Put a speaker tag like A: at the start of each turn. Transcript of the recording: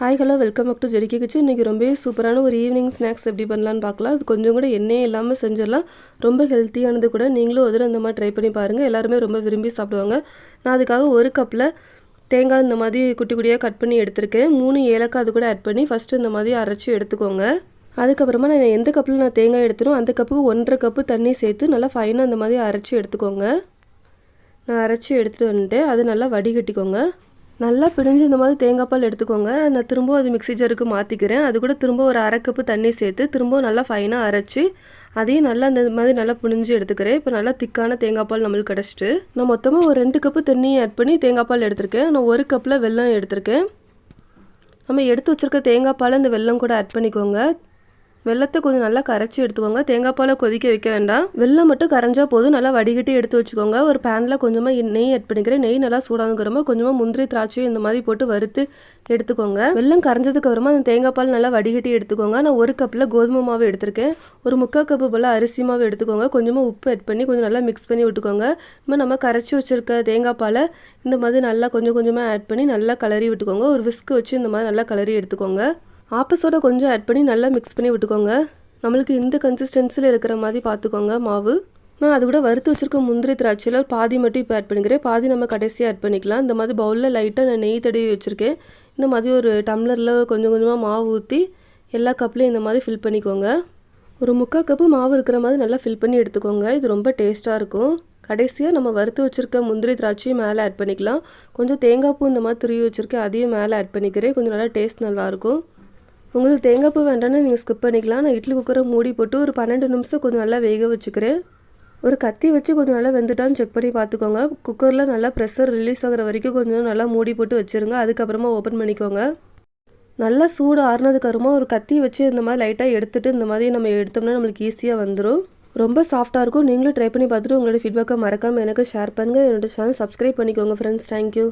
A: Hi hello welcome back to ஜெரிகே kitchen. இன்றைக்கி ரொம்பவே சூப்பரான ஒரு ஈவினிங் ஸ்நாக்ஸ் எப்படி பண்ணலான்னு பார்க்கலாம். அது கொஞ்சம் கூட எண்ணெயே இல்லாமல் செஞ்சிடலாம். ரொம்ப ஹெல்த்தியானது கூட. நீங்களும் ஒரு தடவை இந்த மாதிரி ட்ரை பண்ணி பாருங்கள். எல்லாருமே ரொம்ப விரும்பி சாப்பிடுவாங்க. நான் அதுக்காக ஒரு கப்பில் தேங்காய் இந்த மாதிரி குட்டி குட்டியாக கட் பண்ணி எடுத்திருக்கேன். 3 ஏலக்காய் அது கூட ஆட் பண்ணி ஃபஸ்ட்டு இந்த மாதிரி அரைச்சி எடுத்துக்கோங்க. அதுக்கப்புறமா நான் எந்த கப்பில் நான் தேங்காய் எடுத்துனோ அந்த கப்புக்கு 1.5 கப்பு தண்ணி சேர்த்து நல்லா ஃபைனாக இந்த மாதிரி அரைச்சி எடுத்துக்கோங்க. நான் அரைச்சி எடுத்துகிட்டு வந்துட்டு அது நல்லா வடிகட்டிக்கோங்க. நல்லா பிழிஞ்சு இந்த மாதிரி தேங்காய் பால் எடுத்துக்கோங்க. நான் திரும்பவும் அது மிக்ஸி ஜாருக்கு மாற்றிக்கிறேன். அது கூட திரும்ப ஒரு 1/2 கப்பு தண்ணி சேர்த்து திரும்பவும் நல்லா ஃபைனாக அரைச்சி அதையும் நல்லா இந்த மாதிரி நல்லா பிழிஞ்சு எடுத்துக்கிறேன். இப்போ நல்லா திக்கான தேங்காய் பால் நம்மளுக்கு கிடச்சிட்டு நான் மொத்தமாக ஒரு 2 கப்பு தண்ணி ஆட் பண்ணி தேங்காய் பால் எடுத்திருக்கேன். நான் 1 கப்பில் வெல்லம் எடுத்திருக்கேன். நம்ம எடுத்து வச்சுருக்க தேங்காய் பால் இந்த வெல்லம் கூட ஆட் பண்ணிக்கோங்க. வெள்ளத்தை கொஞ்சம் நல்லா கரைச்சி எடுத்துக்கோங்க. தேங்காய் பாலை கொதிக்க வைக்க வேண்டாம். வெல்லம் மட்டும் கரைஞ்சால் போதும். நல்லா வடிகட்டி எடுத்து வச்சுக்கோங்க. ஒரு பேனில் கொஞ்சமாக நெய் ஆட் பண்ணிக்கிறேன். நெய் நல்லா சூடாகிறமா கொஞ்சமாக முந்திரி திராட்சையும் இந்த மாதிரி போட்டு வறுத்து எடுத்துக்கோங்க. வெல்லம் கரைஞ்சதுக்கு அப்புறமா அந்த தேங்காய் பால் நல்லா வடிகட்டி எடுத்துக்கோங்க. நான் 1 கப்பில் கோதுமை மாவு எடுத்திருக்கேன். ஒரு 3/4 கப்பு போல் அரிசி மாவு எடுத்துக்கோங்க. கொஞ்சமாக உப்பு ஆட் பண்ணி கொஞ்சம் நல்லா மிக்ஸ் பண்ணி விட்டுக்கோங்க. இப்போ நம்ம கரைச்சி வச்சுருக்க தேங்காய் பாலை இந்த மாதிரி நல்லா கொஞ்சம் கொஞ்சமாக ஆட் பண்ணி நல்லா கிளறி விட்டுக்கோங்க. ஒரு விஸ்க் வச்சு இந்த மாதிரி நல்லா கிளறி எடுத்துக்கோங்க. ஆப்பசோட கொஞ்சம் ஆட் பண்ணி நல்லா மிக்ஸ் பண்ணி விட்டுக்கோங்க. நம்மளுக்கு இந்த கன்சிஸ்டன்சியில் இருக்கிற மாதிரி பார்த்துக்கோங்க மாவு. நான் அது கூட வறுத்து வச்சுருக்க முந்திரி திராட்சையில் பாதி மட்டும் இப்போ ஆட் பண்ணிக்கிறேன். பாதி நம்ம கடைசியாக ஆட் பண்ணிக்கலாம். இந்த மாதிரி பவுலில் லைட்டாக நான் நெய் தடவி வச்சுருக்கேன். இந்த மாதிரி ஒரு டம்ளரில் கொஞ்சம் கொஞ்சமாக மாவு ஊற்றி எல்லா கப்லேயும் இந்த மாதிரி ஃபில் பண்ணிக்கோங்க. ஒரு 3/4 கப்பு மாவு இருக்கிற மாதிரி நல்லா ஃபில் பண்ணி எடுத்துக்கோங்க. இது ரொம்ப டேஸ்ட்டாக இருக்கும். கடைசியாக நம்ம வறுத்து வச்சுருக்க முந்திரி திராட்சையும் மேலே ஆட் பண்ணிக்கலாம். கொஞ்சம் தேங்காய் பூ இந்த மாதிரி துருவி வச்சுருக்கேன். அதையும் மேலே ஆட் பண்ணிக்கிறேன். கொஞ்சம் நல்லா டேஸ்ட் நல்லாயிருக்கும். உங்களுக்கு தேங்காய் பூ வேண்டாம்னா நீங்கள் ஸ்கிப் பண்ணிக்கலாம். நான் இட்லி குக்கரை மூடி போட்டு ஒரு 12 நிமிஷம் கொஞ்சம் நல்லா வேக வச்சுக்கிறேன். ஒரு கத்தி வச்சு கொஞ்சம் நல்லா வெந்துட்டான்னு செக் பண்ணி பார்த்துக்கோங்க. குக்கரில் நல்லா ப்ரெஷர் ரிலீஸ் ஆகிற வரைக்கும் கொஞ்சம் நல்லா மூடி போட்டு வச்சுருங்க. அதுக்கப்புறமா ஓப்பன் பண்ணிக்கோங்க. நல்லா சூடு ஆறுனதுக்கப்புறமா ஒரு கத்தி வச்சு இந்த மாதிரி லைட்டாக எடுத்துகிட்டு இந்த மாதிரி நம்ம எடுத்தோம்னா நம்மளுக்கு ஈஸியாக வந்துடும். ரொம்ப சாஃப்டாக இருக்கும். நீங்களும் ட்ரை பண்ணி பார்த்துட்டு உங்களோட ஃபீட்பேக்கை மறக்காமல் எனக்கு ஷேர் பண்ணுங்கள். என்னோடய சேனல் சப்ஸ்கிரைப் பண்ணிக்கோங்க ஃப்ரெண்ட்ஸ். தேங்க்யூ.